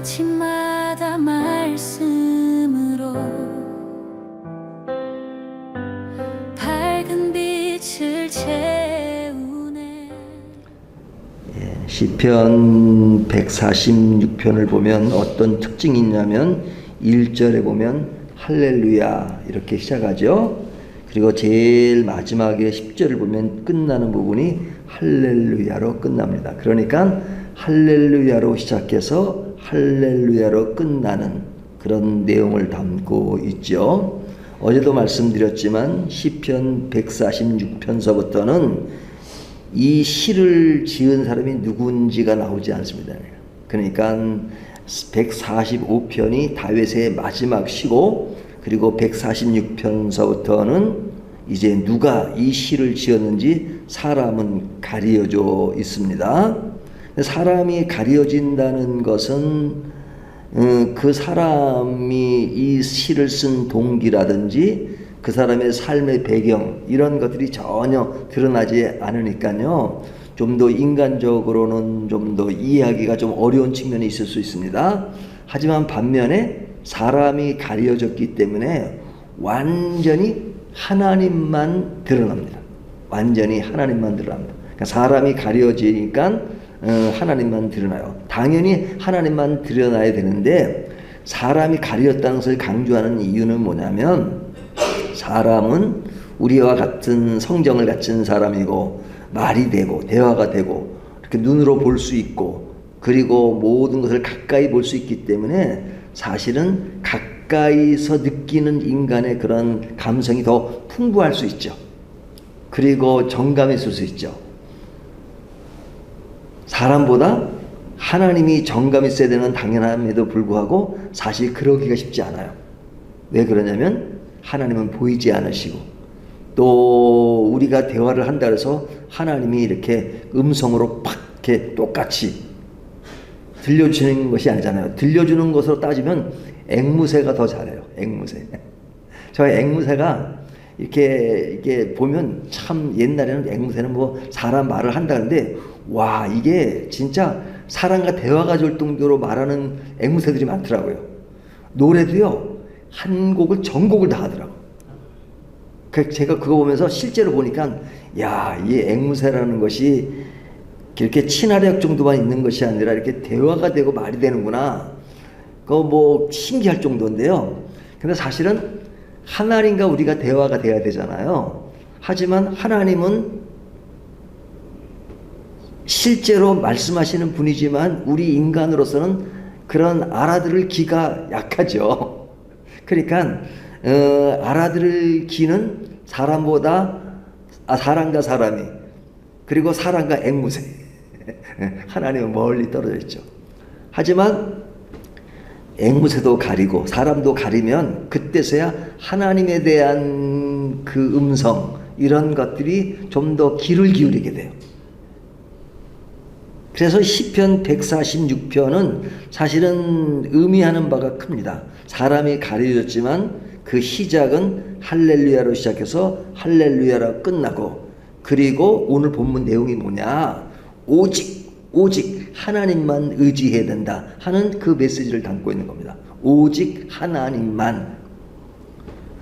아침마다 말씀으로 밝은 빛을 채우네. 시편 146편을 보면 어떤 특징이 있냐면 1절에 보면 할렐루야 이렇게 시작하죠. 그리고 제일 마지막에 10절을 보면 끝나는 부분이 할렐루야로 끝납니다. 그러니까 할렐루야로 시작해서 할렐루야로 끝나는 그런 내용을 담고 있죠. 어제도 말씀드렸지만 시편 146편서부터는 이 시를 지은 사람이 누군지가 나오지 않습니다. 그러니까 145편이 다윗의 마지막 시고, 그리고 146편서부터는 이제 누가 이 시를 지었는지 사람은 가려져 있습니다. 사람이 가려진다는 것은 그 사람이 이 시를 쓴 동기라든지 그 사람의 삶의 배경 이런 것들이 전혀 드러나지 않으니까요, 좀 더 인간적으로는 좀 더 이해하기가 좀 어려운 측면이 있을 수 있습니다. 하지만 반면에 사람이 가려졌기 때문에 완전히 하나님만 드러납니다. 완전히 하나님만 드러납니다. 그러니까 사람이 가려지니까 하나님만 드러나요. 당연히 하나님만 드러나야 되는데, 사람이 가려졌다는 것을 강조하는 이유는 뭐냐면, 사람은 우리와 같은 성정을 갖춘 사람이고 말이 되고 대화가 되고 이렇게 눈으로 볼 수 있고 그리고 모든 것을 가까이 볼 수 있기 때문에 사실은 가까이서 느끼는 인간의 그런 감성이 더 풍부할 수 있죠. 그리고 정감이 있을 수 있죠. 사람보다 하나님이 정감이 있어야 되는 당연함에도 불구하고 사실 그러기가 쉽지 않아요. 왜 그러냐면 하나님은 보이지 않으시고, 또 우리가 대화를 한다 해서 하나님이 이렇게 음성으로 팍 이렇게 똑같이 들려주는 것이 아니잖아요. 들려주는 것으로 따지면 앵무새가 더 잘해요. 앵무새. 저 앵무새가 이렇게 보면 참, 옛날에는 앵무새는 뭐 사람 말을 한다는데, 와, 이게 진짜 사람과 대화가 될 정도로 말하는 앵무새들이 많더라고요. 노래도요, 한 곡을 전곡을 다 하더라고. 제가 그거 보면서 실제로 보니까, 야, 이 앵무새라는 것이 이렇게 친화력 정도만 있는 것이 아니라 이렇게 대화가 되고 말이 되는구나. 그거 뭐 신기할 정도인데요. 근데 사실은 하나님과 우리가 대화가 돼야 되잖아요. 하지만 하나님은 실제로 말씀하시는 분이지만 우리 인간으로서는 그런 알아들을 기가 약하죠. 그러니까 알아들을 기는 사람보다 사람과 사람이, 그리고 사람과 앵무새, 하나님은 멀리 떨어져 있죠. 하지만 앵무새도 가리고 사람도 가리면 그때서야 하나님에 대한 그 음성 이런 것들이 좀 더 귀를 기울이게 돼요. 그래서 시편 146편은 사실은 의미하는 바가 큽니다. 사람이 가려졌지만 그 시작은 할렐루야로 시작해서 할렐루야로 끝나고, 그리고 오늘 본문 내용이 뭐냐, 오직 하나님만 의지해야 된다 하는 그 메시지를 담고 있는 겁니다. 오직 하나님만.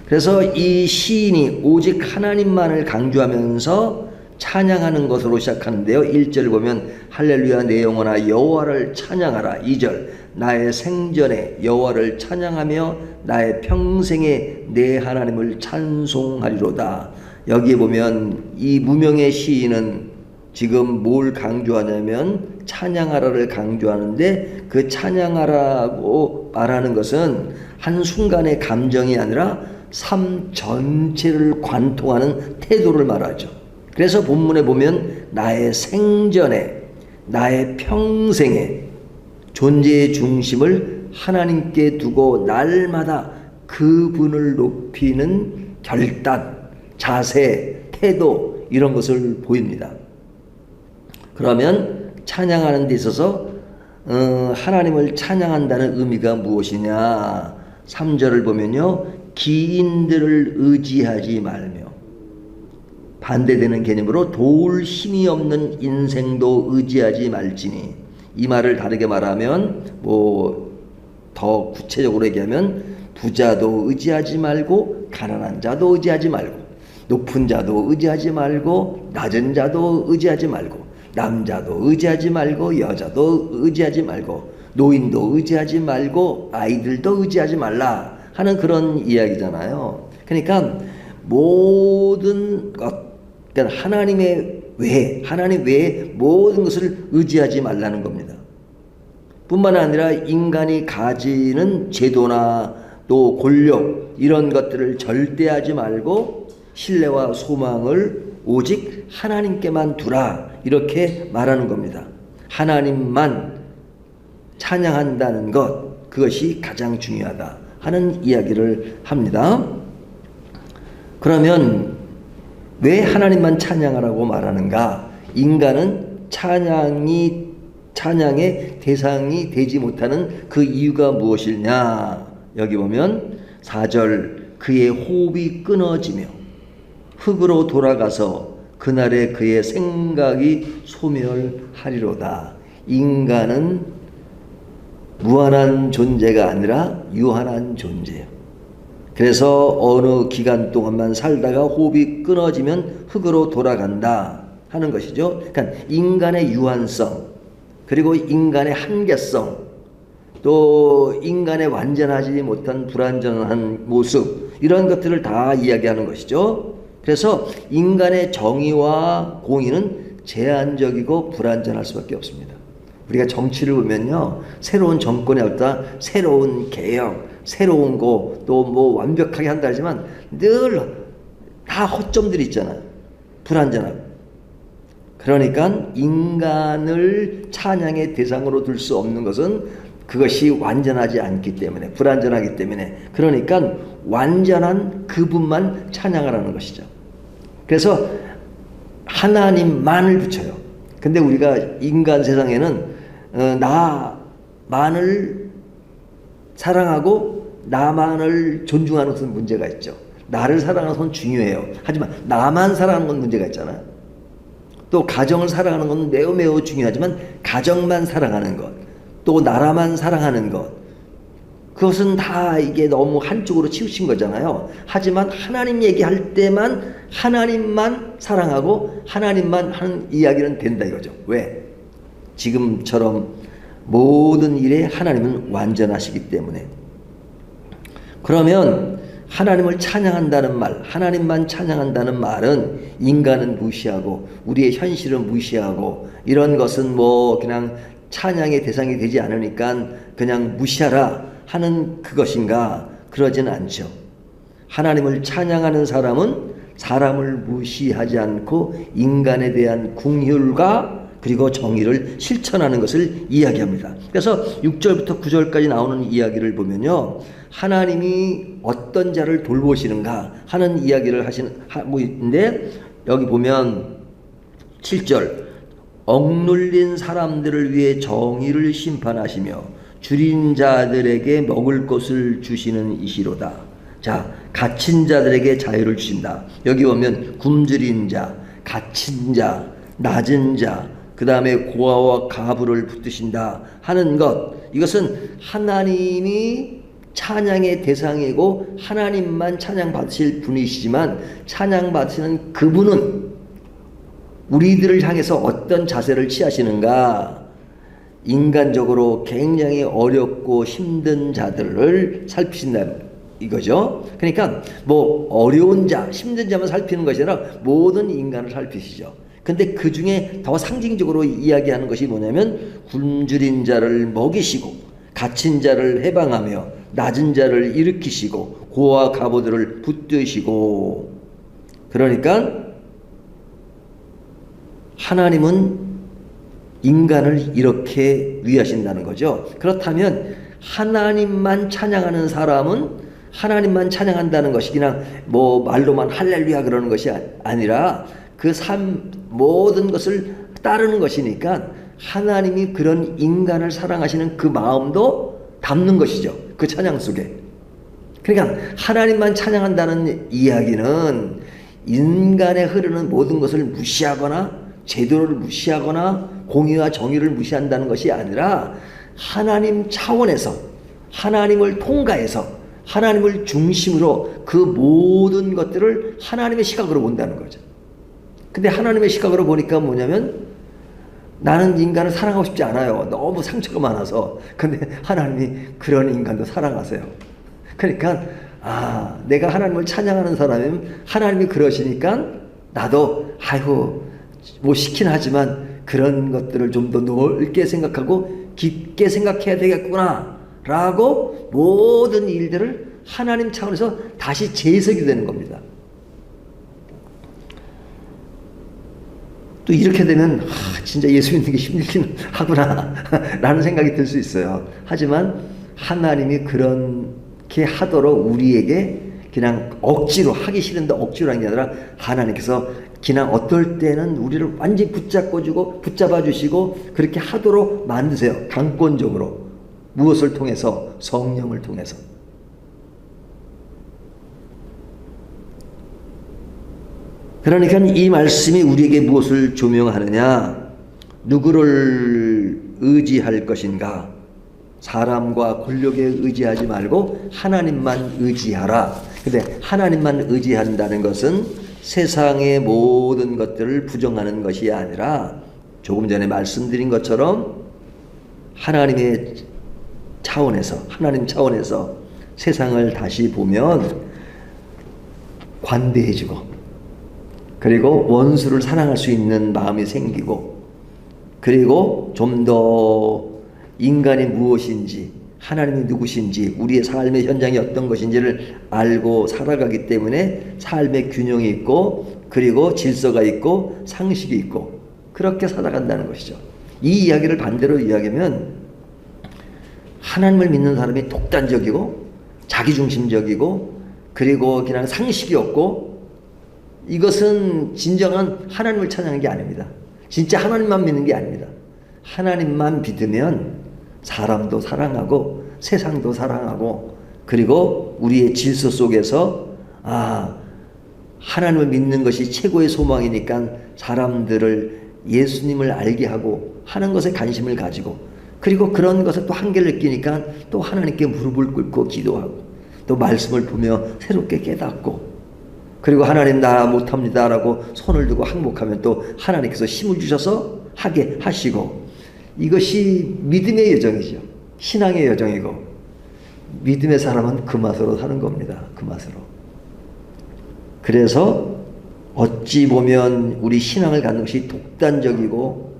그래서 이 시인이 오직 하나님만을 강조하면서 찬양하는 것으로 시작하는데요. 1절을 보면 할렐루야 내 영혼아 여호와를 찬양하라. 2절 나의 생전에 여호와를 찬양하며 나의 평생에 내 하나님을 찬송하리로다. 여기에 보면 이 무명의 시인은 지금 뭘 강조하냐면 찬양하라를 강조하는데, 그 찬양하라고 말하는 것은 한순간의 감정이 아니라 삶 전체를 관통하는 태도를 말하죠. 그래서 본문에 보면 나의 생전에 나의 평생에 존재의 중심을 하나님께 두고 날마다 그분을 높이는 결단, 자세, 태도 이런 것을 보입니다. 그러면 찬양하는 데 있어서 하나님을 찬양한다는 의미가 무엇이냐, 3절을 보면요, 기인들을 의지하지 말며, 반대되는 개념으로 도울 힘이 없는 인생도 의지하지 말지니, 이 말을 다르게 말하면 뭐 더 구체적으로 얘기하면 부자도 의지하지 말고 가난한 자도 의지하지 말고 높은 자도 의지하지 말고 낮은 자도 의지하지 말고 남자도 의지하지 말고 여자도 의지하지 말고 노인도 의지하지 말고 아이들도 의지하지 말라 하는 그런 이야기잖아요. 그러니까 모든 것, 그러니까 하나님 외에 모든 것을 의지하지 말라는 겁니다. 뿐만 아니라 인간이 가지는 제도나 또 권력 이런 것들을 절대 하지 말고 신뢰와 소망을 오직 하나님께만 두라 이렇게 말하는 겁니다. 하나님만 찬양한다는 것, 그것이 가장 중요하다 하는 이야기를 합니다. 그러면 왜 하나님만 찬양하라고 말하는가? 인간은 찬양의 대상이 되지 못하는 그 이유가 무엇이냐? 여기 보면 4절 그의 호흡이 끊어지며 흙으로 돌아가서 그날에 그의 생각이 소멸하리로다. 인간은 무한한 존재가 아니라 유한한 존재예요. 그래서 어느 기간 동안만 살다가 호흡이 끊어지면 흙으로 돌아간다 하는 것이죠. 그러니까 인간의 유한성, 그리고 인간의 한계성, 또 인간의 완전하지 못한 불완전한 모습, 이런 것들을 다 이야기하는 것이죠. 그래서 인간의 정의와 공의는 제한적이고 불완전할 수밖에 없습니다. 우리가 정치를 보면요, 새로운 정권이 왔다, 새로운 개혁, 새로운 거, 또 뭐 완벽하게 한다 하지만 늘 다 허점들이 있잖아요. 불완전하고. 그러니까 인간을 찬양의 대상으로 둘 수 없는 것은 그것이 완전하지 않기 때문에, 불완전하기 때문에, 그러니까 완전한 그분만 찬양하라는 것이죠. 그래서 하나님만을 붙여요. 근데 우리가 인간 세상에는 나만을 사랑하고 나만을 존중하는 것은 문제가 있죠. 나를 사랑하는 건 중요해요. 하지만 나만 사랑하는 건 문제가 있잖아요. 또 가정을 사랑하는 건 매우 중요하지만 가정만 사랑하는 것, 또 나라만 사랑하는 것, 그것은 다 이게 너무 한쪽으로 치우친 거잖아요. 하지만 하나님 얘기할 때만 하나님만 사랑하고 하나님만 하는 이야기는 된다 이거죠. 왜? 지금처럼 모든 일에 하나님은 완전하시기 때문에. 그러면 하나님을 찬양한다는 말, 하나님만 찬양한다는 말은 인간은 무시하고 우리의 현실은 무시하고 이런 것은 뭐 그냥 찬양의 대상이 되지 않으니까 그냥 무시하라 하는 그것인가? 그러지는 않죠. 하나님을 찬양하는 사람은 사람을 무시하지 않고 인간에 대한 긍휼과 그리고 정의를 실천하는 것을 이야기합니다. 그래서 6절부터 9절까지 나오는 이야기를 보면요, 하나님이 어떤 자를 돌보시는가 하는 이야기를 하고 있는데, 여기 보면 7절 억눌린 사람들을 위해 정의를 심판하시며 줄인 자들에게 먹을 것을 주시는 이시로다. 자, 갇힌 자들에게 자유를 주신다. 여기 보면 굶주린 자, 갇힌 자, 낮은 자, 그 다음에 고아와 가부를 붙드신다 하는 것, 이것은 하나님이 찬양의 대상이고 하나님만 찬양받으실 분이시지만 찬양받으시는 그분은 우리들을 향해서 어떤 자세를 취하시는가? 인간적으로 굉장히 어렵고 힘든 자들을 살피신다 이거죠. 그러니까 뭐 어려운 자, 힘든 자만 살피는 것이 아니라 모든 인간을 살피시죠. 근데 그 중에 더 상징적으로 이야기하는 것이 뭐냐면 굶주린 자를 먹이시고 갇힌 자를 해방하며 낮은 자를 일으키시고 고아 가보들을 붙드시고, 그러니까 하나님은 인간을 이렇게 위하신다는 거죠. 그렇다면 하나님만 찬양하는 사람은 하나님만 찬양한다는 것이 그냥 뭐 말로만 할렐루야 그러는 것이 아니라 그 모든 것을 따르는 것이니까 하나님이 그런 인간을 사랑하시는 그 마음도 담는 것이죠. 그 찬양 속에. 그러니까 하나님만 찬양한다는 이야기는 인간에 흐르는 모든 것을 무시하거나 제도를 무시하거나 공의와 정의를 무시한다는 것이 아니라 하나님 차원에서 하나님을 통과해서 하나님을 중심으로 그 모든 것들을 하나님의 시각으로 본다는 거죠. 근데 하나님의 시각으로 보니까 뭐냐면 나는 인간을 사랑하고 싶지 않아요. 너무 상처가 많아서. 근데 하나님이 그런 인간도 사랑하세요. 그러니까 내가 하나님을 찬양하는 사람이면 하나님이 그러시니까 나도 뭐 시킨 하지만 그런 것들을 좀 더 넓게 생각하고 깊게 생각해야 되겠구나 라고 모든 일들을 하나님 차원에서 다시 재해석이 되는 겁니다. 또 이렇게 되면 진짜 예수 믿는 게 힘들긴 하구나 라는 생각이 들 수 있어요. 하지만 하나님이 그렇게 하도록 우리에게 그냥 억지로 하기 싫은데 억지로 하는 게 아니라 하나님께서 그냥 어떨 때는 우리를 완전히 붙잡아 주시고 그렇게 하도록 만드세요. 강권적으로. 무엇을 통해서? 성령을 통해서. 그러니까 이 말씀이 우리에게 무엇을 조명하느냐? 누구를 의지할 것인가? 사람과 권력에 의지하지 말고 하나님만 의지하라. 근데 하나님만 의지한다는 것은 세상의 모든 것들을 부정하는 것이 아니라 조금 전에 말씀드린 것처럼 하나님 차원에서 세상을 다시 보면 관대해지고 그리고 원수를 사랑할 수 있는 마음이 생기고 그리고 좀 더 인간이 무엇인지 하나님이 누구신지 우리의 삶의 현장이 어떤 것인지를 알고 살아가기 때문에 삶의 균형이 있고 그리고 질서가 있고 상식이 있고 그렇게 살아간다는 것이죠. 이 이야기를 반대로 이야기하면 하나님을 믿는 사람이 독단적이고 자기중심적이고 그리고 그냥 상식이 없고 이것은 진정한 하나님을 찬양하는 게 아닙니다. 진짜 하나님만 믿는 게 아닙니다. 하나님만 믿으면 사람도 사랑하고 세상도 사랑하고 그리고 우리의 질서 속에서 하나님을 믿는 것이 최고의 소망이니까 사람들을 예수님을 알게 하고 하는 것에 관심을 가지고 그리고 그런 것에 또 한계를 느끼니까 또 하나님께 무릎을 꿇고 기도하고 또 말씀을 보며 새롭게 깨닫고 그리고 하나님 나 못합니다 라고 손을 들고 항복하면 또 하나님께서 힘을 주셔서 하게 하시고 이것이 믿음의 여정이죠. 신앙의 여정이고 믿음의 사람은 그 맛으로 사는 겁니다. 그 맛으로. 그래서 어찌 보면 우리 신앙을 갖는 것이 독단적이고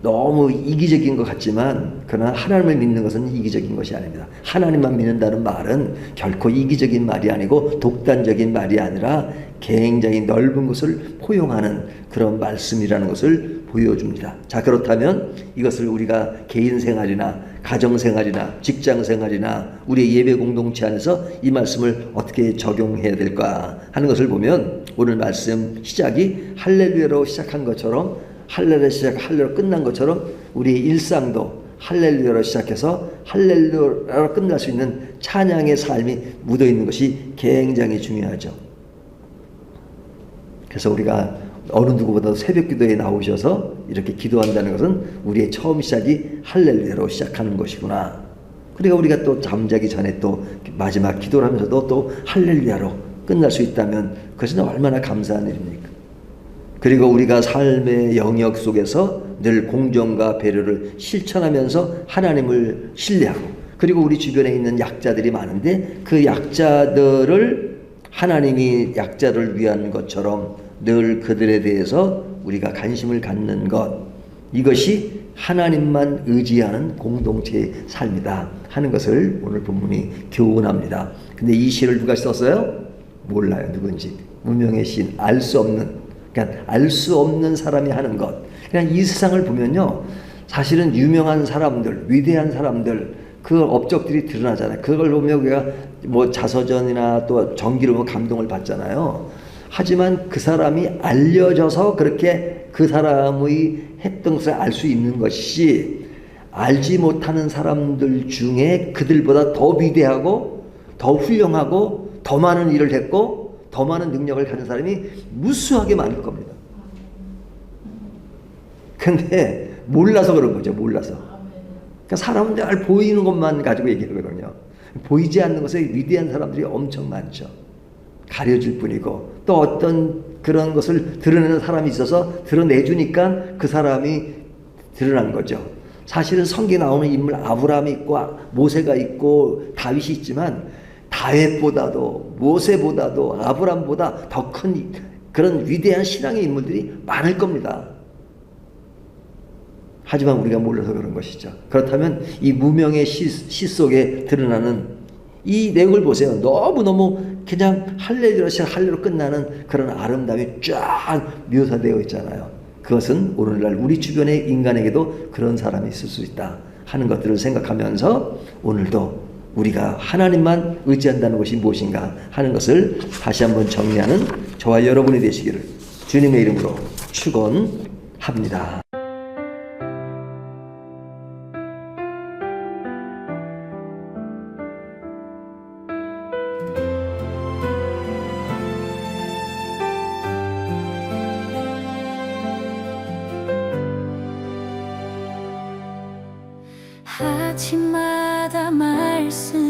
너무 이기적인 것 같지만 그러나 하나님을 믿는 것은 이기적인 것이 아닙니다. 하나님만 믿는다는 말은 결코 이기적인 말이 아니고 독단적인 말이 아니라 굉장히 넓은 것을 포용하는 그런 말씀이라는 것을 보여줍니다. 자, 그렇다면 이것을 우리가 개인 생활이나 가정 생활이나 직장 생활이나 우리의 예배 공동체 안에서 이 말씀을 어떻게 적용해야 될까 하는 것을 보면 오늘 말씀 시작이 할렐루야로 시작한 것처럼 할렐루야로 끝난 것처럼 우리의 일상도 할렐루야로 시작해서 할렐루야로 끝날 수 있는 찬양의 삶이 묻어있는 것이 굉장히 중요하죠. 그래서 우리가 어느 누구보다도 새벽 기도에 나오셔서 이렇게 기도한다는 것은 우리의 처음 시작이 할렐루야로 시작하는 것이구나. 그리고 우리가 또 잠자기 전에 또 마지막 기도를 하면서도 또 할렐루야로 끝날 수 있다면 그것은 얼마나 감사한 일입니까? 그리고 우리가 삶의 영역 속에서 늘 공정과 배려를 실천하면서 하나님을 신뢰하고 그리고 우리 주변에 있는 약자들이 많은데 그 약자들을 하나님이 약자를 위한 것처럼 늘 그들에 대해서 우리가 관심을 갖는 것 이것이 하나님만 의지하는 공동체의 삶이다 하는 것을 오늘 본문이 교훈합니다. 근데 이 시를 누가 썼어요? 몰라요. 누군지. 무명의 시인. 알 수 없는 그러니까 알 수 없는 사람이 하는 것. 그냥 이 세상을 보면요. 사실은 유명한 사람들, 위대한 사람들 그 업적들이 드러나잖아요. 그걸 보면 우리가 뭐 자서전이나 또 전기로 보면 감동을 받잖아요. 하지만 그 사람이 알려져서 그렇게 그 사람의 했던 것을 알 수 있는 것이 알지 못하는 사람들 중에 그들보다 더 위대하고 더 훌륭하고 더 많은 일을 했고 더 많은 능력을 가진 사람이 무수하게 많을 겁니다. 근데 몰라서 그런 거죠. 몰라서. 그러니까 사람은 늘 보이는 것만 가지고 얘기하거든요. 보이지 않는 것에 위대한 사람들이 엄청 많죠. 가려질 뿐이고 또 어떤 그런 것을 드러내는 사람이 있어서 드러내주니까 그 사람이 드러난 거죠. 사실은 성경에 나오는 인물 아브라함이 있고 모세가 있고 다윗이 있지만 다윗보다도 모세보다도 아브라함보다 더 큰 그런 위대한 신앙의 인물들이 많을 겁니다. 하지만 우리가 몰라서 그런 것이죠. 그렇다면 이 무명의 시 속에 드러나는 이 내용을 보세요. 너무너무 그냥 할례로 시작 할례로 끝나는 그런 아름다움이 쫙 묘사되어 있잖아요. 그것은 오늘날 우리 주변의 인간에게도 그런 사람이 있을 수 있다 하는 것들을 생각하면서 오늘도 우리가 하나님만 의지한다는 것이 무엇인가 하는 것을 다시 한번 정리하는 저와 여러분이 되시기를 주님의 이름으로 축원합니다. 아침마다 말씀